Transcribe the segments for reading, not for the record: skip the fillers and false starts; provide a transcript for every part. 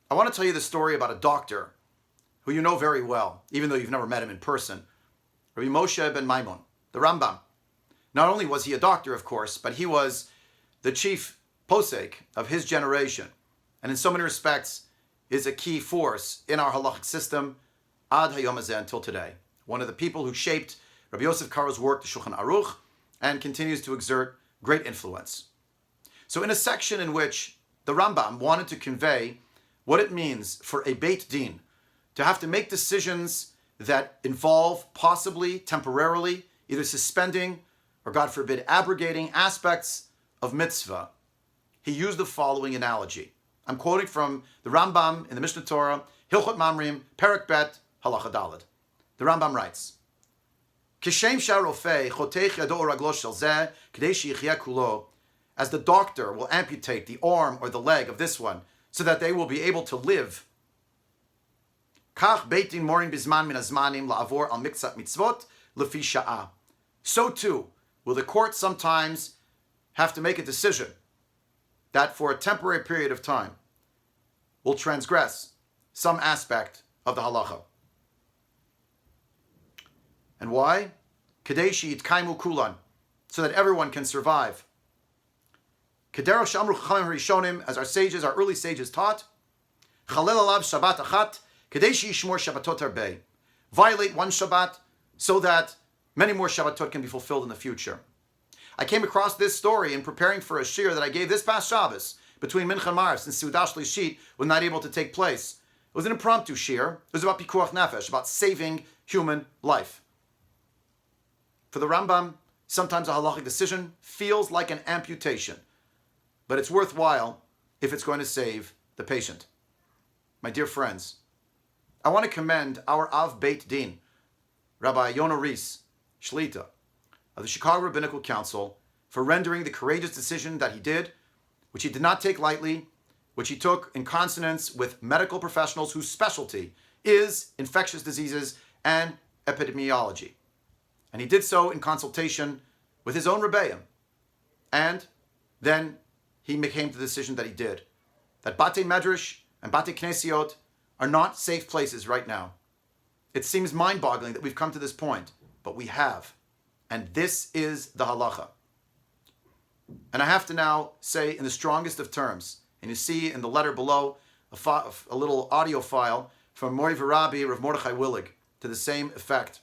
I want to tell you the story about a doctor who you know very well, even though you've never met him in person. Rabbi Moshe ben Maimon, the Rambam. Not only was he a doctor, of course, but he was the chief posek of his generation, and in so many respects is a key force in our halachic system ad hayom hazeh, until today. One of the people who shaped Rabbi Yosef Karo's work, the Shulchan Aruch, and continues to exert great influence. So in a section in which the Rambam wanted to convey what it means for a Beit Din to have to make decisions that involve possibly, temporarily, either suspending or, God forbid, abrogating aspects of mitzvah, he used the following analogy. I'm quoting from the Rambam in the Mishnah Torah, Hilchot Mamrim, Perek Bet, Halacha Daled. The Rambam writes, Kishem sharofei chotech yado raglo shel zeh k'dei sheyichyeh kulo, as the doctor will amputate the arm or the leg of this one so that they will be able to live. Kach beit din morin bizman min hazmanim la'avor al miktzat mitzvot lefi sha'ah. So too will the court sometimes have to make a decision that for a temporary period of time will transgress some aspect of the halacha. And why? Kadei sheyitkaimu kulan, so that everyone can survive. Kederach she'amru chachamim rishonim, as our sages, our early sages taught, chalel alav shabbat achat, kadei sheyishmor shabbatot harbei, violate one Shabbat so that many more Shabbatot can be fulfilled in the future. I came across this story in preparing for a shir that I gave this past Shabbos between Mincha and Marav, since Seudah Shlishit was not able to take place. It was an impromptu shir. It was about pikuach nefesh, about saving human life. For the Rambam, sometimes a halachic decision feels like an amputation, but it's worthwhile if it's going to save the patient. My dear friends, I want to commend our Av Beit Din, Rabbi Yonah Rees, Shlita, of the Chicago Rabbinical Council, for rendering the courageous decision that he did, which he did not take lightly, which he took in consonance with medical professionals whose specialty is infectious diseases and epidemiology. And he did so in consultation with his own Rebbeim. And then he came to the decision that he did, that Batei Medrash and Batei Knesiot are not safe places right now. It seems mind-boggling that we've come to this point, but we have. And this is the halacha. And I have to now say in the strongest of terms, and you see in the letter below a little audio file from Mori V'Rabbi Rav Mordechai Willig to the same effect.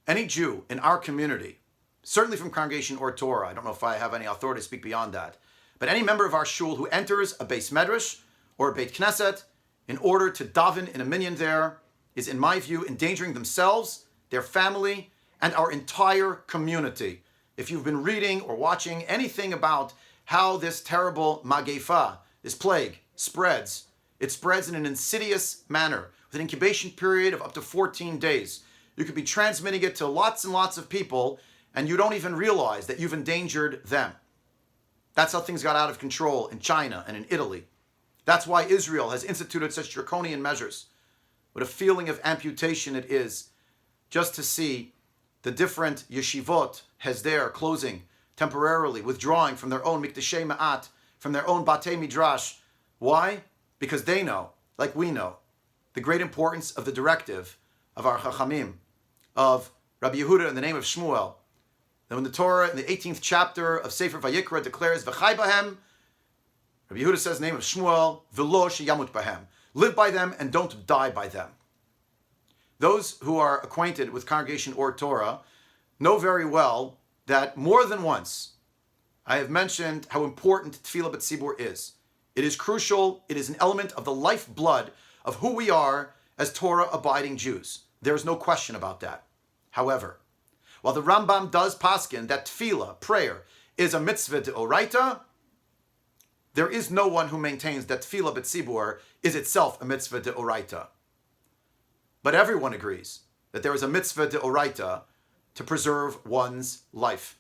Any Jew in our community, certainly from Congregation or Torah, I don't know if I have any authority to speak beyond that, but any member of our shul who enters a Beis Medrash or a Beit Knesset in order to daven in a minyan there is, in my view, endangering themselves, their family, and our entire community. If you've been reading or watching anything about how this terrible magefa, this plague, spreads, it spreads in an insidious manner with an incubation period of up to 14 days. You could be transmitting it to lots and lots of people, and you don't even realize that you've endangered them. That's how things got out of control in China and in Italy. That's why Israel has instituted such draconian measures. What a feeling of amputation it is just to see the different yeshivot hesder closing temporarily, withdrawing from their own mikdashei ma'at, from their own batei midrash. Why? Because they know, like we know, the great importance of the directive of our chachamim, of Rabbi Yehuda in the name of Shmuel. That when the Torah in the 18th chapter of Sefer Vayikra declares v'chai bahem, Rabbi Yehuda says in the name of Shmuel, v'lo sheyamut bahem, live by them and don't die by them. Those who are acquainted with Congregation or Torah know very well that more than once I have mentioned how important Tefillah B'tzibur is. It is crucial. It is an element of the lifeblood of who we are as Torah-abiding Jews. There is no question about that. However, while the Rambam does paskin that tefillah, prayer, is a mitzvah deoraita, there is no one who maintains that tefillah b'tzibur is itself a mitzvah deoraita. But everyone agrees that there is a mitzvah deoraita to preserve one's life.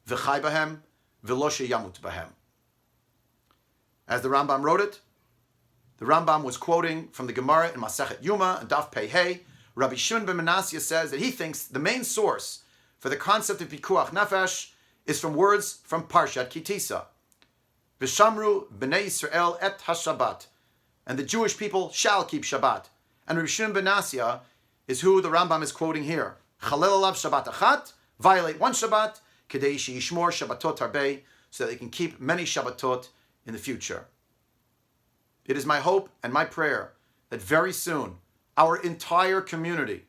V'chai bahem, v'lo sheyamut bahem. As the Rambam wrote it, the Rambam was quoting from the Gemara in Masechet Yuma and Daf Pei Hey. Rabbi Shimon ben Manasseh says that he thinks the main source for the concept of pikuach nefesh is from words from Parshat Kitisa. V'shamru b'nei Yisrael et hashabat, and the Jewish people shall keep Shabbat. And Rabbi Shimon ben Nasya is who the Rambam is quoting here. Chalel alav Shabbat achat, violate one Shabbat, kedei sheyishmor Shabbatot harbei, so that they can keep many Shabbatot in the future. It is my hope and my prayer that very soon our entire community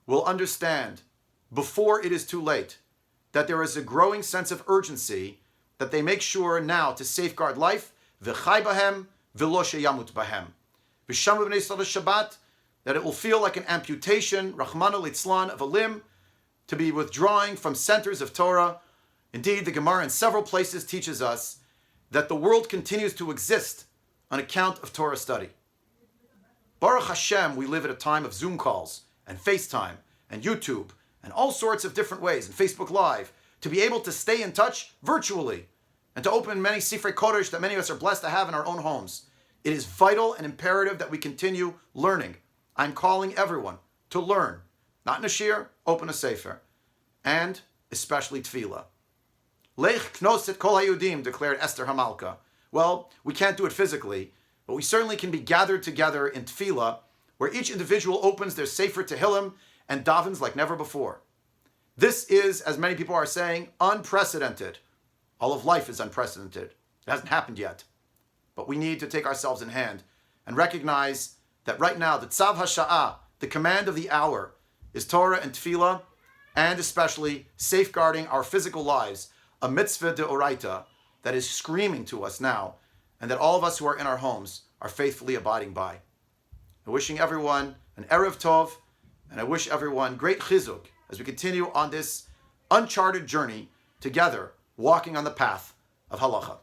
will understand, before it is too late, that there is a growing sense of urgency that they make sure now to safeguard life, v'chai bahem, v'lo sheyamut bahem. V'shamu b'nei Yisrael Shabbat, that it will feel like an amputation, Rahmana litzlan, of a limb, to be withdrawing from centers of Torah. Indeed, the Gemara in several places teaches us that the world continues to exist on account of Torah study. Baruch Hashem, we live at a time of Zoom calls and FaceTime and YouTube and all sorts of different ways, and Facebook Live, to be able to stay in touch virtually and to open many Sifrei Kodesh that many of us are blessed to have in our own homes. It is vital and imperative that we continue learning. I'm calling everyone to learn. Not Nashir, open a Sefer. And especially Tefillah. Lech knos et kol hayudim, declared Esther Hamalka. Well, we can't do it physically, but we certainly can be gathered together in Tefillah, where each individual opens their Sefer Tehillim and davens like never before. This is, as many people are saying, unprecedented. All of life is unprecedented. It hasn't happened yet. But we need to take ourselves in hand and recognize that right now, the Tzav HaSha'ah, the command of the hour, is Torah and Tefillah, and especially safeguarding our physical lives, a mitzvah deoraita that is screaming to us now, and that all of us who are in our homes are faithfully abiding by. I'm wishing everyone an Erev Tov, and I wish everyone great Chizuk as we continue on this uncharted journey together, walking on the path of halacha.